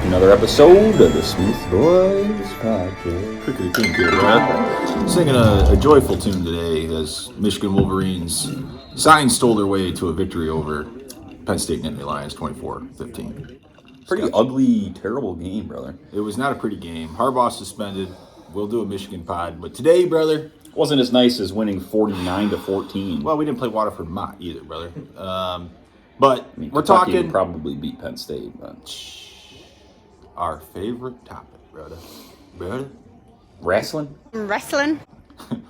Another episode of the Smooth Boys Podcast. Crickety Pink here, Brad. Singing a joyful tune today as Michigan Wolverines stole their way to a victory over Penn State Nittany Lions 24-15. Pretty ugly, terrible game, brother. It was not a pretty game. Harbaugh suspended. We'll do a Michigan pod. But today, brother... Wasn't as nice as winning 49-14. Well, we didn't play Waterford Mott either, brother. But I mean, we're Kentucky talking... would probably beat Penn State, but... Our favorite topic, brother. Brother? Wrestling? Wrestling.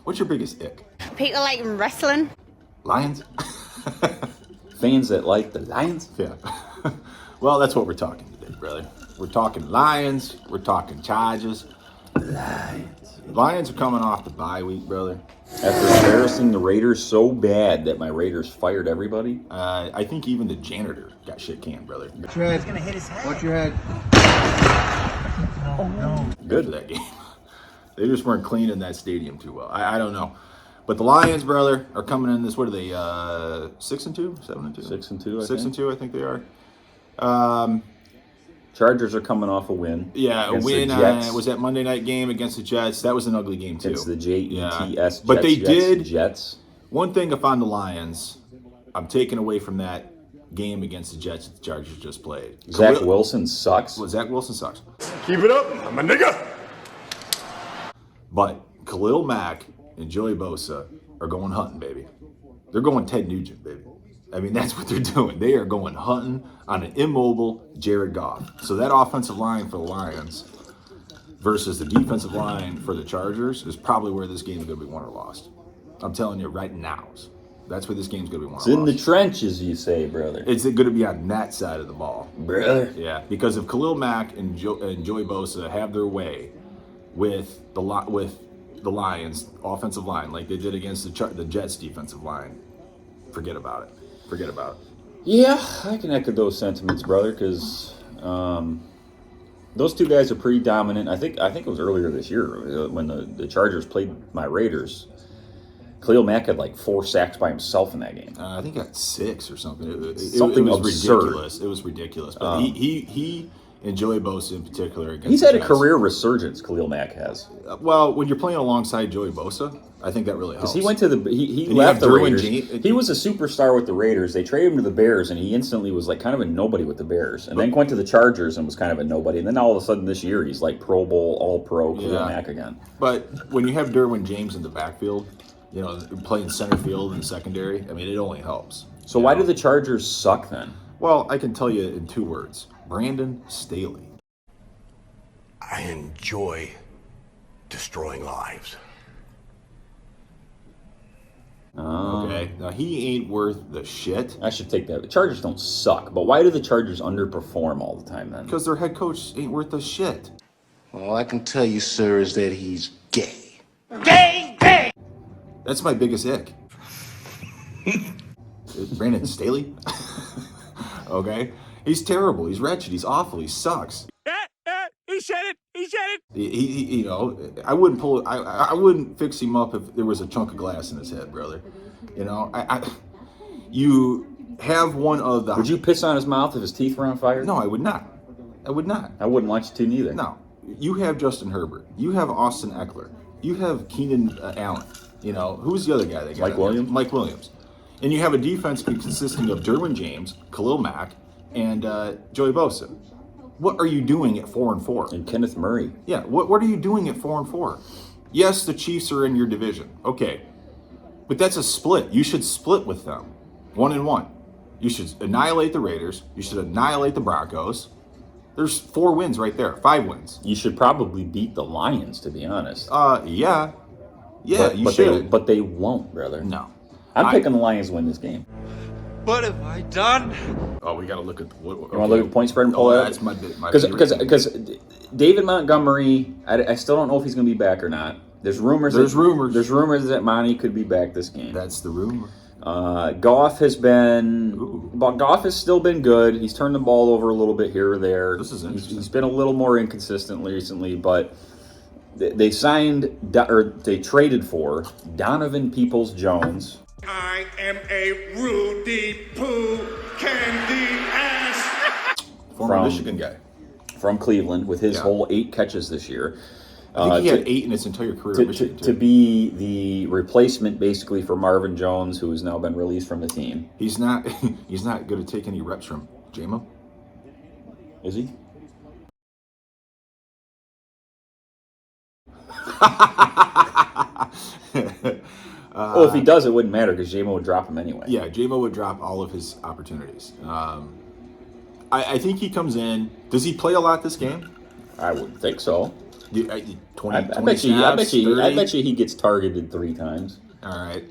What's your biggest ick? People like wrestling. Lions? Fans that like the Lions? Yeah. Well, that's what we're talking today, brother. We're talking Lions. We're talking Chargers. Lions are coming off the bye week, brother. After embarrassing the Raiders so bad that my Raiders fired everybody. I think even the janitor got shit canned, brother. Watch your head. He's gonna hit his head. Watch your head. Good for that game. They just weren't cleaning that stadium too well. I don't know. But the Lions, brother, are coming in this, what are they, 6-2? 7-2? 6-2, 6-2, I think they are. Chargers are coming off a win. Yeah, a win was that Monday night game against the Jets. That was an ugly game, too. It's the Jets. Yeah. But they did. Jets. One thing if I'm the Lions, I'm taking away from that game against the Jets that the Chargers just played. Zach Wilson sucks. Well, Zach Wilson sucks. Keep it up, I'm a nigga. But Khalil Mack and Joey Bosa are going hunting, baby. They're going Ted Nugent, baby. I mean, that's what they're doing. They are going hunting on an immobile Jared Goff. So that offensive line for the Lions versus the defensive line for the Chargers is probably where this game is going to be won or lost. I'm telling you right now. That's where this game's going to be won or lost. It's in the trenches, you say, brother. It's going to be on that side of the ball. Brother. Yeah, because if Khalil Mack and Joey Bosa have their way with the Lions' offensive line like they did against the Jets' defensive line, forget about it. Forget about it. Yeah, I can echo those sentiments, brother, because those two guys are pretty dominant. I think it was earlier this year when the Chargers played my Raiders. Khalil Mack had like 4 sacks by himself in that game. I think he got 6 or something. It was absurd. Ridiculous. It was ridiculous. But he and Joey Bosa in particular. He's had a career resurgence, Khalil Mack has. Well, when you're playing alongside Joey Bosa, I think that really helps. Because he went to he left the Raiders. He was a superstar with the Raiders. They traded him to the Bears, and he instantly was like kind of a nobody with the Bears. And then went to the Chargers and was kind of a nobody. And then all of a sudden this year, he's like Pro Bowl, All-Pro Khalil Mack again. But when you have Derwin James in the backfield, you know, playing center field and secondary, I mean, it only helps. So why do the Chargers suck then? Well, I can tell you in 2 words. Brandon Staley. I enjoy destroying lives. Okay. Now, he ain't worth the shit. I should take that. The Chargers don't suck, but why do the Chargers underperform all the time then? Because their head coach ain't worth the shit. All I can tell you, sir, is that he's gay. Gay. That's my biggest ick. Brandon Staley? Okay? He's terrible. He's wretched. He's awful. He sucks. He said it. He you know, I wouldn't fix him up if there was a chunk of glass in his head, brother. You know, you have one of the... Would you piss on his mouth if his teeth were on fire? No, I would not. I would not. I wouldn't want you to neither. No. You have Justin Herbert. You have Austin Eckler. You have Keenan Allen. You know, who's the other guy they got? Mike Williams? Mike Williams. And you have a defense consisting of Derwin James, Khalil Mack, and Joey Bosa. What are you doing at 4-4? And Kenneth Murray. Yeah, what are you doing at 4-4? Yes, the Chiefs are in your division. Okay. But that's a split. You should split with them. 1-1. You should annihilate the Raiders. You should annihilate the Broncos. There's 4 wins right there. 5 wins. You should probably beat the Lions, to be honest. Yeah. Yeah, you should. But they won't, brother. No. I'm picking the Lions to win this game. What have I done? Oh, we got to look at what. You want to look at the point spread and pull that? That's my Because David Montgomery, I still don't know if he's going to be back or not. There's rumors that Monty could be back this game. That's the rumor. Goff has still been good. He's turned the ball over a little bit here or there. This is interesting. He's been a little more inconsistent recently, but they traded for Donovan Peoples-Jones. I am a Rudy Poo candy ass. Former Michigan guy. from Cleveland with his Yeah. whole 8 catches this year. I think he had 8 in his entire career at Michigan, to be the replacement basically for Marvin Jones, who has now been released from the team. He's not going to take any reps from J-Mo. Is he? Well, if he does, it wouldn't matter because J-Mo would drop him anyway. Yeah, J-Mo would drop all of his opportunities. I think he comes in. Does he play a lot this game? I would think so. 20, I 20 bet you. I snaps, bet you. 30? I bet you he gets targeted 3 times. All right.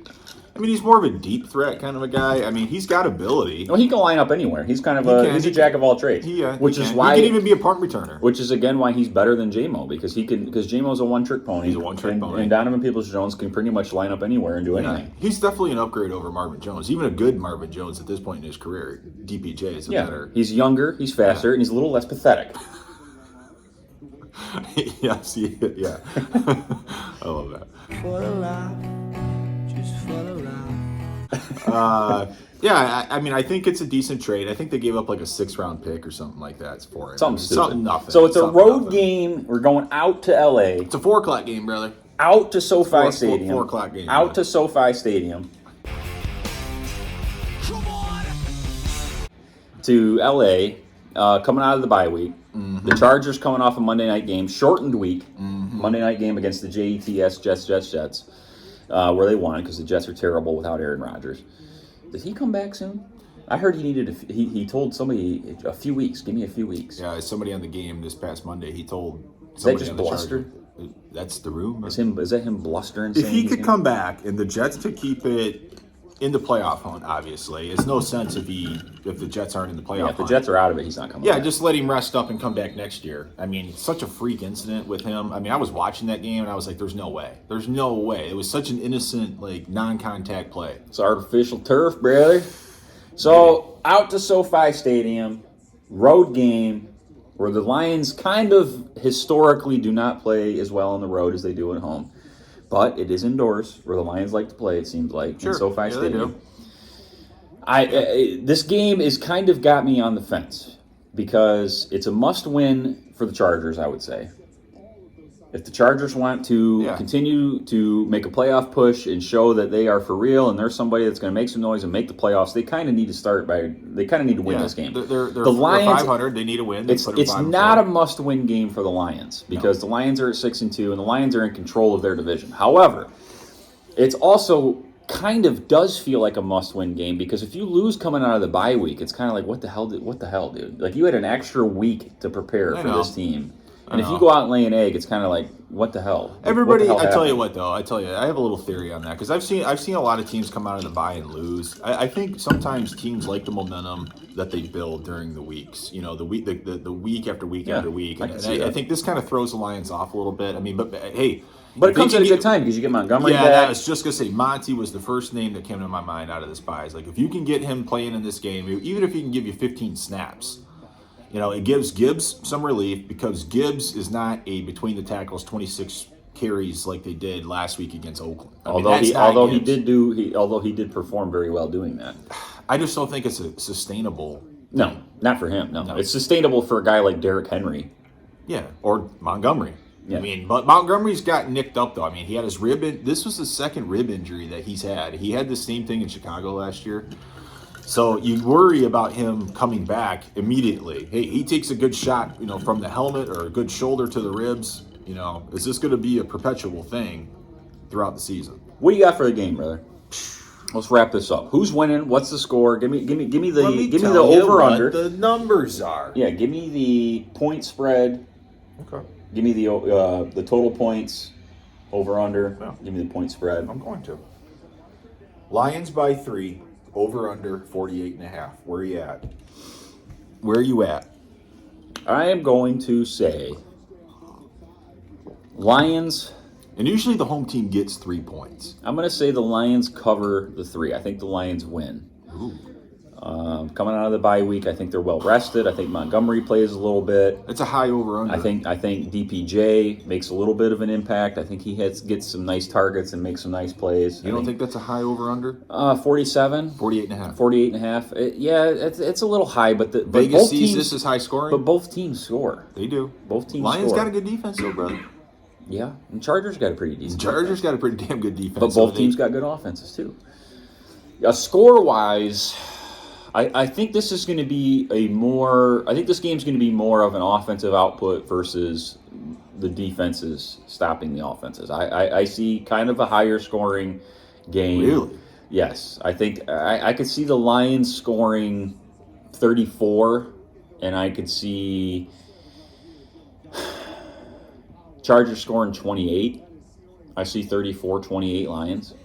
I mean, he's more of a deep threat kind of a guy. I mean, he's got ability. Well, he can line up anywhere. He's kind of he's a jack of all trades. Which is why he can even be a punt returner. Which is again why he's better than J-Mo because J-Mo's a one-trick pony. He's a one-trick pony. And Donovan Peoples-Jones can pretty much line up anywhere and do anything. He's definitely an upgrade over Marvin Jones. Even a good Marvin Jones at this point in his career. DPJ is a better. He's younger, he's faster, and he's a little less pathetic. Yes, yeah. I love that. I mean, I think it's a decent trade. I think they gave up like a 6th-round pick or something like that for it. Something nothing. So it's a road game. We're going out to L.A. It's a 4:00 game, brother. Out to SoFi Stadium. 4:00 game. Out to SoFi Stadium. To L.A. Coming out of the bye week. Mm-hmm. The Chargers coming off a Monday night game, shortened week. Mm-hmm. Monday night game against the Jets, Jets. Where they won because the Jets are terrible without Aaron Rodgers. Does he come back soon? I heard he needed he told somebody a few weeks. Give me a few weeks. Yeah, somebody on the game this past Monday. He told somebody. Is that just on bluster? That's the rumor. Is that him blustering? If he could come back and the Jets could keep it in the playoff hunt, obviously, it's no sense if the Jets aren't in the playoff. Yeah, if the Jets are out of it, he's not coming. Yeah, just let him rest up and come back next year. I mean, such a freak incident with him. I mean, I was watching that game and I was like, "There's no way. There's no way." It was such an innocent, like, non-contact play. It's artificial turf, brother. So out to SoFi Stadium, road game, where the Lions kind of historically do not play as well on the road as they do at home. But it is indoors, where the Lions like to play, it seems like, in SoFi Stadium. This game is kind of got me on the fence, because it's a must-win for the Chargers, I would say. If the Chargers want to continue to make a playoff push and show that they are for real and they're somebody that's going to make some noise and make the playoffs, they kind of need to win this game. They're 500. They need to win. It's not a must-win game for the Lions because the Lions are at 6-2 and the Lions are in control of their division. However, it's also kind of does feel like a must-win game because if you lose coming out of the bye week, it's kind of like what the hell, dude? Like you had an extra week to prepare for this team. And if you go out and lay an egg, it's kind of like, what the hell? Everybody, I tell you what, though. I have a little theory on that because I've seen a lot of teams come out of the bye and lose. I think sometimes teams like the momentum that they build during the weeks. You know, the week after week after week. And I think this kind of throws the Lions off a little bit. I mean, but hey. But it comes at a good time because you get Montgomery back. Yeah, I was just going to say, Monty was the first name that came to my mind out of this bye. It's like, if you can get him playing in this game, even if he can give you 15 snaps, you know, it gives Gibbs some relief because Gibbs is not a between the tackles 26 carries like they did last week against Oakland. Although he did perform very well doing that. I just don't think it's a sustainable. No, not for him. No, it's sustainable for a guy like Derrick Henry. Yeah, or Montgomery. Yeah. I mean, but Montgomery's got nicked up though. I mean, he had his rib. This was the second rib injury that he's had. He had the same thing in Chicago last year. So you worry about him coming back immediately. Hey, he takes a good shot, you know, from the helmet or a good shoulder to the ribs. You know, is this going to be a perpetual thing throughout the season? What do you got for the game, brother? Let's wrap this up. Who's winning? What's the score? Give me the over under. The numbers are. Yeah, give me the point spread. Okay. Give me the total points over under. Yeah. Give me the point spread. I'm going to. Lions by 3. Over under 48.5. Where are you at? Where are you at? I am going to say Lions. And usually the home team gets 3 points. I'm going to say the Lions cover the 3. I think the Lions win. Ooh. Coming out of the bye week, I think they're well rested. I think Montgomery plays a little bit. It's a high over-under. I think DPJ makes a little bit of an impact. I think he gets some nice targets and makes some nice plays. You don't think that's a high over-under? 47. 48.5. 48.5. Yeah, it's a little high, but Vegas both sees teams, this as high scoring? But both teams score. They do. Both teams Lions score. got a good defense, though, brother. Yeah, and Chargers got a pretty decent Chargers got a pretty damn good defense. But both teams got good offenses, too. Score-wise, I think this is going to be I think this game's going to be more of an offensive output versus the defenses stopping the offenses. I see kind of a higher scoring game. Really? Yes. I think I could see the Lions scoring 34, and I could see Chargers scoring 28. I see 34-28 Lions.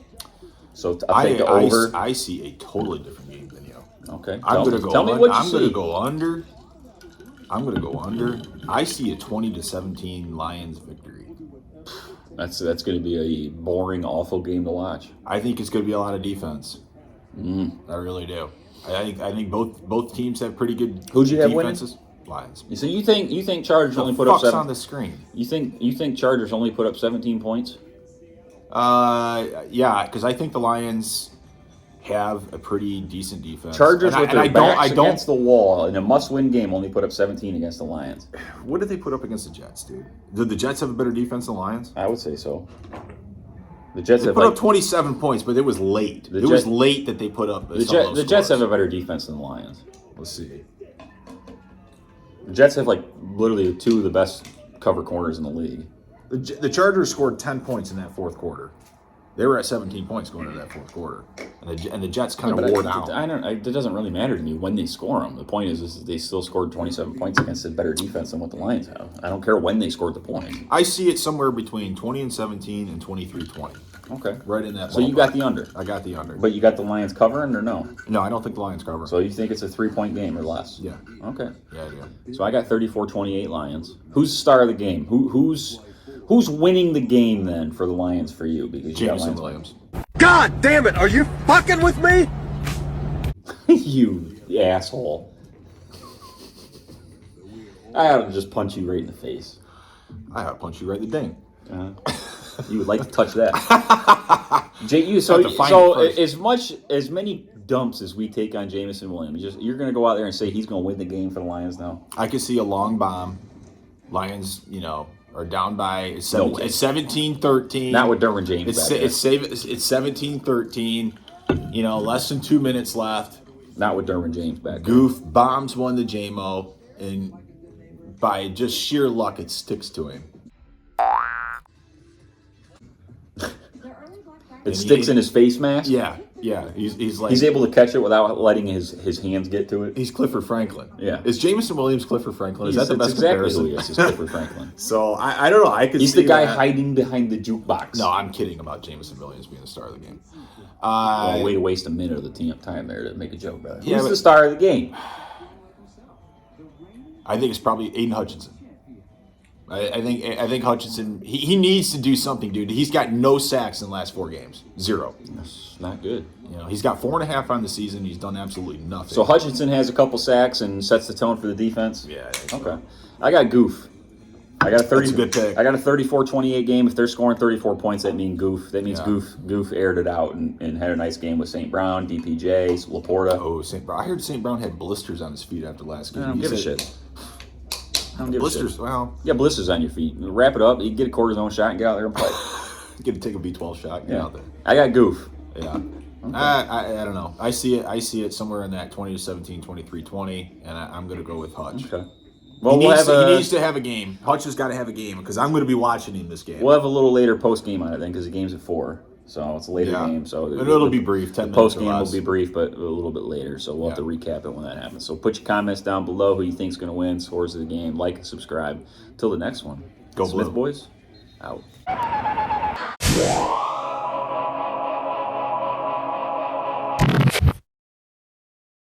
So I'll take the over. I see a totally different game than you. Okay. I'm going to go tell me what you I'm going see. to go under. I'm going to go under. I see a 20-17 Lions victory. That's going to be a boring, awful game to watch. I think it's going to be a lot of defense. I really do. I think both teams have pretty good Who'd you have defenses. Lions. So you think Chargers only put up up 7? On the screen? You think Chargers only put up 17 points? Yeah, because I think the Lions have a pretty decent defense. Chargers with their backs I don't, against the wall in a must-win game only put up 17 against the Lions. What did they put up against the Jets, dude? Did the Jets have a better defense than the Lions? I would say so. The Jets They have put up 27 points, but it was late. It was late that they put up the Jets have a better defense than the Lions. Let's see. The Jets have literally 2 of the best cover corners in the league. The Chargers scored 10 points in that fourth quarter. They were at 17 points going into that fourth quarter, and the Jets kind of wore down. It doesn't really matter to me when they score them. The point is they still scored 27 points against a better defense than what the Lions have. I don't care when they scored the point. I see it somewhere between 20-17 and 23-20. Okay, right in that. So you got the under. I got the under. But you got the Lions covering or no? No, I don't think the Lions cover. So you think it's a 3-point game or less? Yeah. Okay. Yeah, yeah. So I got 34-28 Lions. Who's the star of the game? Who's winning the game then for the Lions for you? Because you got Jameson Lions. Williams. God damn it, are you fucking with me? You asshole. I ought to just punch you right in the face. I ought to punch you right in the ding. You would like to touch that. As many dumps as we take on Jameson Williams, you're going to go out there and say he's going to win the game for the Lions now? I could see a long bomb. Lions, are down by it's 17-13. Not with Derwin James. It's 17-13. Less than 2 minutes left. Not with Derwin James back. Goof bombs one to JMO, and by just sheer luck, it sticks to him. It sticks in his face mask? Yeah. He's able to catch it without letting his hands get to it. He's Clifford Franklin. Yeah. Is Jameson Williams Clifford Franklin? Is that the best exactly comparison? Who he is Clifford Franklin. So I don't know. He's the guy hiding behind the jukebox. No, I'm kidding about Jameson Williams being the star of the game. Way to waste a minute of the time there to make a joke about it. Yeah, Who's the star of the game? I think it's probably Aiden Hutchinson. I think Hutchinson, he needs to do something, dude. He's got no sacks in the last 4 games. 0. That's not good. He's got 4.5 on the season. He's done absolutely nothing. So Hutchinson has a couple sacks and sets the tone for the defense? Yeah. Okay. I got Goof. I got a 30. That's a good pick. I got a 34-28 game. If they're scoring 34 points, that means Goof. That means Yeah. Goof aired it out and had a nice game with St. Brown, DPJ, Laporta. Oh, St. Brown. I heard St. Brown had blisters on his feet after last game. I don't give a shit. I don't give Blisters, a shit. well. Yeah, blisters on your feet. Wrap it up. You get a cortisone shot and get out there and play. Get to take a B12 shot. Get out there. I got Goof. Yeah. Okay. I don't know. I see it somewhere in that 20-17, 23-20, and I'm going to go with Hutch. Okay. Well, he needs to have a game. Hutch has got to have a game because I'm going to be watching him this game. We'll have a little later post game on it then because the game's at 4. So it's a later game. So it'll be brief. 10 minutes post game or will less. be brief, but a little bit later. So we'll have to recap it when that happens. So put your comments down below who you think's going to win, scores of the game, like and subscribe. Till the next one. Go Smith Blue. boys, out.